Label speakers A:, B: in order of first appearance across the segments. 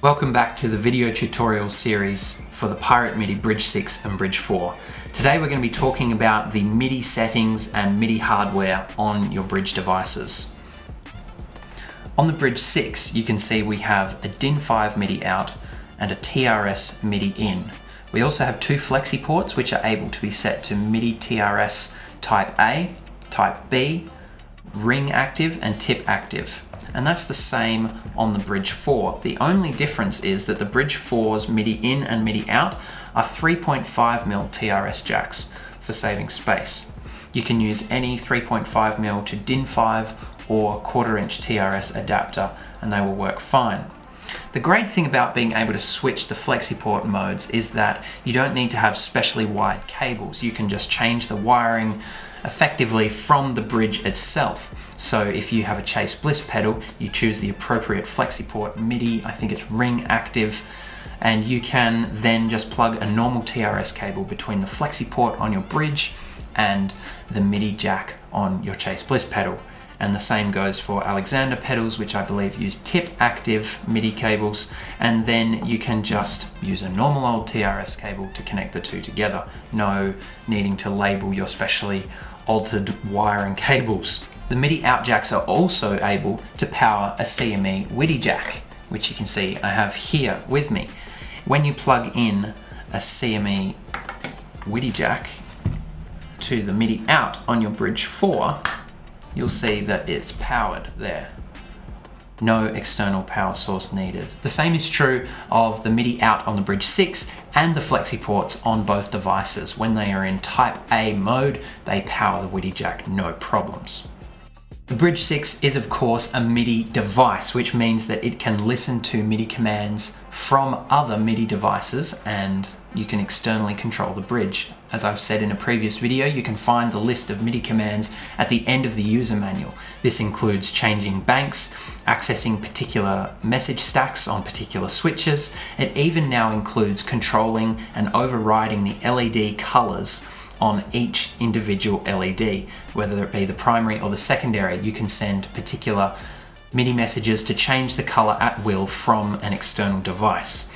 A: Welcome back to the video tutorial series for the Pirate MIDI BRIDGE6 and BRIDGE4. Today we're going to be talking about the MIDI settings and MIDI hardware on your Bridge devices. On the BRIDGE6 you can see we have a DIN5 MIDI out and a TRS MIDI in. We also have two Flexiports which are able to be set to MIDI TRS Type A, Type B, ring active and tip active. And that's the same on the BRIDGE4. The only difference is that the BRIDGE4's MIDI in and MIDI out are 3.5mm TRS jacks for saving space. You can use any 3.5mm to DIN5 or 1/4 inch TRS adapter and they will work fine. The great thing about being able to switch the Flexiport modes is that you don't need to have specially wired cables. You can just change the wiring effectively from the bridge itself. So if you have a Chase Bliss pedal, you choose the appropriate Flexiport MIDI, I think it's ring active, and you can then just plug a normal TRS cable between the Flexiport on your bridge and the MIDI jack on your Chase Bliss pedal. And the same goes for Alexander pedals, which I believe use tip active MIDI cables, and then you can just use a normal old TRS cable to connect the two together. No needing to label your specially altered wiring cables. The MIDI out jacks are also able to power a CME WIDI jack, which you can see I have here with me. When you plug in a CME WIDI jack to the MIDI out on your BRIDGE4, you'll see that it's powered there. No external power source needed. The same is true of the MIDI out on the BRIDGE6 and the Flexiports on both devices. When they are in Type A mode, they power the WIDI jack, no problems. The BRIDGE6 is of course a MIDI device, which means that it can listen to MIDI commands from other MIDI devices and you can externally control the bridge. As I've said in a previous video, you can find the list of MIDI commands at the end of the user manual. This includes changing banks, accessing particular message stacks on particular switches. It even now includes controlling and overriding the LED colors on each individual LED, whether it be the primary or the secondary. You can send particular MIDI messages to change the color at will from an external device.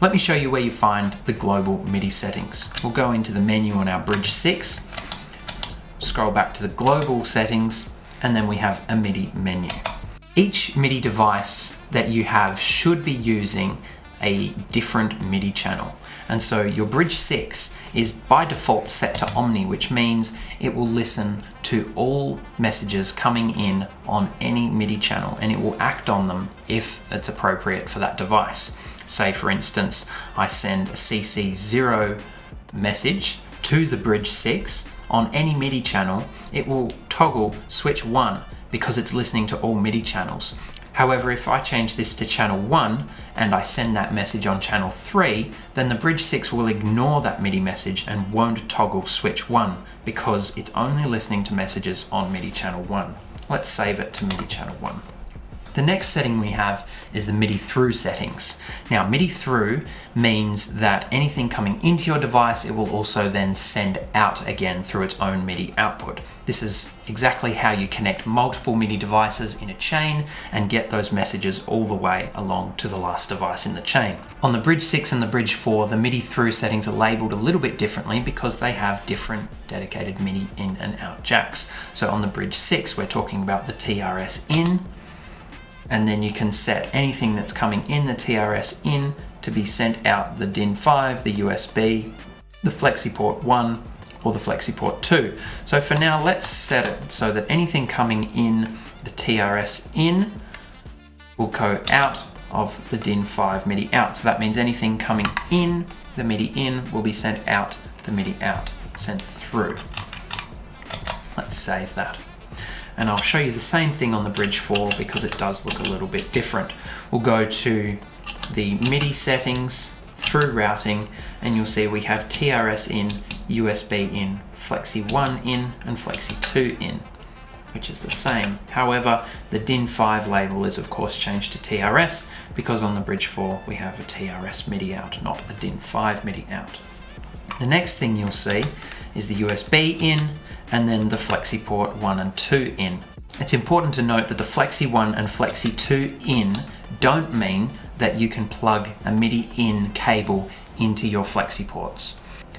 A: Let me show you where you find the global MIDI settings. We'll go into the menu on our BRIDGE6, scroll back to the global settings, and then we have a MIDI menu. Each MIDI device that you have should be using a different MIDI channel. And so your BRIDGE6 is by default set to Omni, which means it will listen to all messages coming in on any MIDI channel and it will act on them if it's appropriate for that device. Say for instance, I send a CC0 message to the BRIDGE6 on any MIDI channel, it will toggle switch 1 because it's listening to all MIDI channels. However, if I change this to channel 1 and I send that message on channel 3, then the BRIDGE6 will ignore that MIDI message and won't toggle switch 1 because it's only listening to messages on MIDI channel 1. Let's save it to MIDI channel 1. The next setting we have is the MIDI Thru settings. Now, MIDI Thru means that anything coming into your device, it will also then send out again through its own MIDI output. This is exactly how you connect multiple MIDI devices in a chain and get those messages all the way along to the last device in the chain. On the BRIDGE6 and the BRIDGE4, the MIDI Thru settings are labeled a little bit differently because they have different dedicated MIDI in and out jacks. So on the BRIDGE6, we're talking about the TRS in, and then you can set anything that's coming in the TRS in to be sent out the DIN5, the USB, the Flexiport 1, or the Flexiport 2. So for now, let's set it so that anything coming in the TRS in will go out of the DIN5 MIDI out. So that means anything coming in the MIDI in will be sent out the MIDI out, sent through. Let's save that. And I'll show you the same thing on the BRIDGE4 because it does look a little bit different. We'll go to the MIDI settings, through routing, and you'll see we have TRS in, USB in, Flexi 1 in, and Flexi 2 in, which is the same. However, the DIN5 label is of course changed to TRS because on the BRIDGE4 we have a TRS MIDI out, not a DIN5 MIDI out. The next thing you'll see is the USB in, and then the Flexiport 1 and 2 in. It's important to note that the Flexi 1 and Flexi 2 in don't mean that you can plug a MIDI in cable into your Flexiports.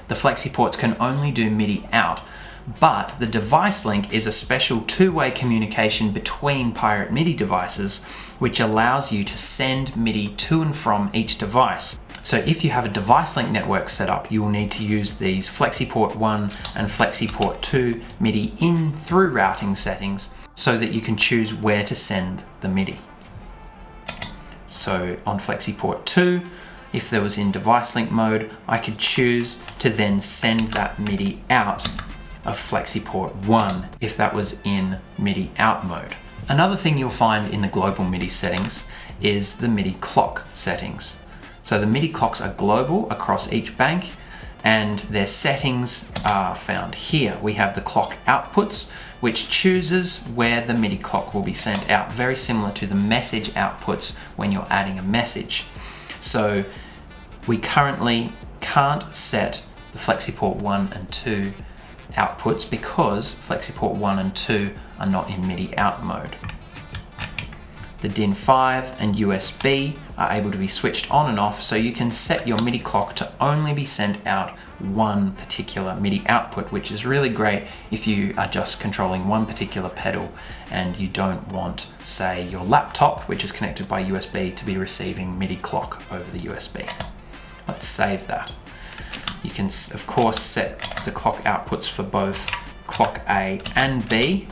A: The Flexiports can only do MIDI out, but the device link is a special two-way communication between Pirate MIDI devices, which allows you to send MIDI to and from each device. So if you have a device link network set up, you will need to use these Flexiport 1 and Flexiport 2 MIDI in through routing settings so that you can choose where to send the MIDI. So on Flexiport 2, if there was in device link mode, I could choose to then send that MIDI out of Flexiport 1 if that was in MIDI out mode. Another thing you'll find in the global MIDI settings is the MIDI clock settings. So the MIDI clocks are global across each bank, and their settings are found here. We have the clock outputs, which chooses where the MIDI clock will be sent out, very similar to the message outputs when you're adding a message. So we currently can't set the Flexiport 1 and 2 outputs because Flexiport 1 and 2 are not in MIDI out mode. The DIN 5 and USB are able to be switched on and off, so you can set your MIDI clock to only be sent out one particular MIDI output, which is really great if you are just controlling one particular pedal and you don't want, say, your laptop, which is connected by USB, to be receiving MIDI clock over the USB. Let's save that. You can, of course, set the clock outputs for both clock A and B,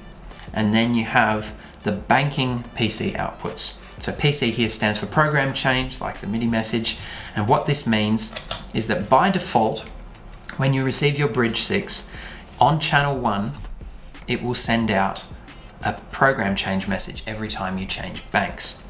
A: and then you have the banking PC outputs. So PC here stands for program change, like the MIDI message, and what this means is that by default, when you receive your BRIDGE6 on channel 1, it will send out a program change message every time you change banks.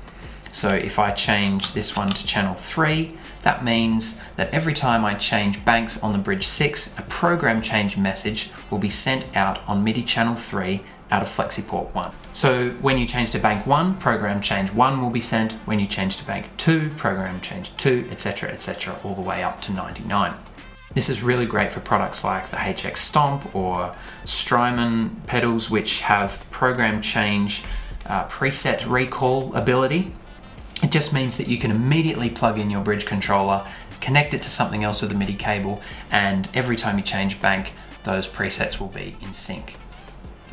A: So if I change this one to channel 3, that means that every time I change banks on the BRIDGE6, a program change message will be sent out on MIDI channel 3 out of Flexiport 1. So when you change to bank 1, program change 1 will be sent. When you change to bank 2, program change 2, etc., all the way up to 99. This is really great for products like the HX Stomp or Strymon pedals, which have program change preset recall ability. It just means that you can immediately plug in your bridge controller, connect it to something else with a MIDI cable, and every time you change bank, those presets will be in sync.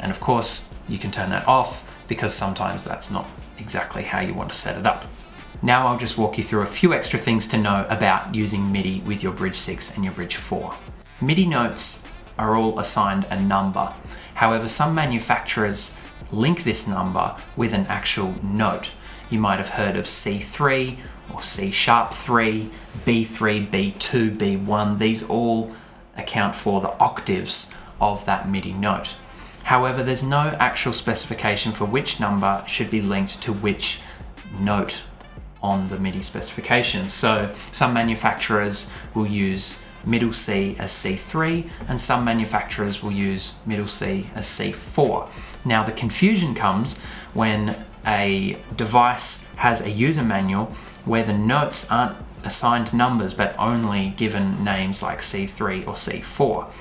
A: And of course, you can turn that off because sometimes that's not exactly how you want to set it up. Now I'll just walk you through a few extra things to know about using MIDI with your BRIDGE6 and your BRIDGE4. MIDI notes are all assigned a number. However, some manufacturers link this number with an actual note. You might have heard of C3 or C#3, B3, B2, B1. These all account for the octaves of that MIDI note. However, there's no actual specification for which number should be linked to which note on the MIDI specification. So some manufacturers will use middle C as C3, and some manufacturers will use middle C as C4. Now the confusion comes when a device has a user manual where the notes aren't assigned numbers but only given names like C3 or C4.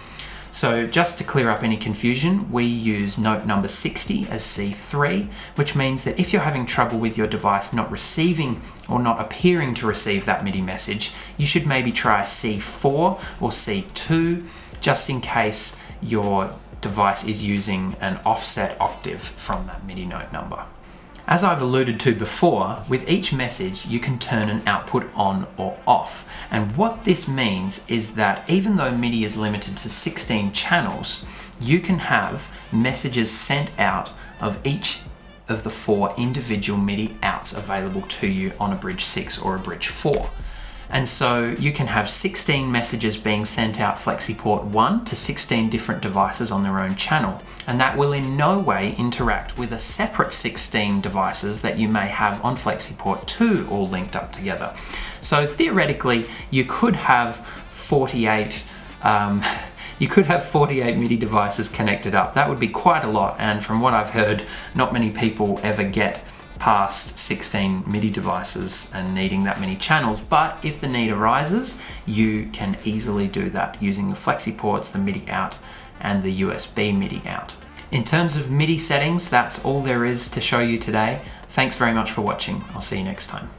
A: So just to clear up any confusion, we use note number 60 as C3, which means that if you're having trouble with your device not receiving or not appearing to receive that MIDI message, you should maybe try C4 or C2, just in case your device is using an offset octave from that MIDI note number. As I've alluded to before, with each message you can turn an output on or off. And what this means is that even though MIDI is limited to 16 channels, you can have messages sent out of each of the 4 individual MIDI outs available to you on a BRIDGE6 or a BRIDGE4. And so you can have 16 messages being sent out Flexiport 1 to 16 different devices on their own channel. And that will in no way interact with a separate 16 devices that you may have on Flexiport 2 all linked up together. So theoretically, you could have 48 MIDI devices connected up. That would be quite a lot. And from what I've heard, not many people ever get past 16 MIDI devices and needing that many channels, but if the need arises, you can easily do that using the Flexiports, the MIDI out, and the USB MIDI out. In terms of MIDI settings, that's all there is to show you today. Thanks very much for watching. I'll see you next time.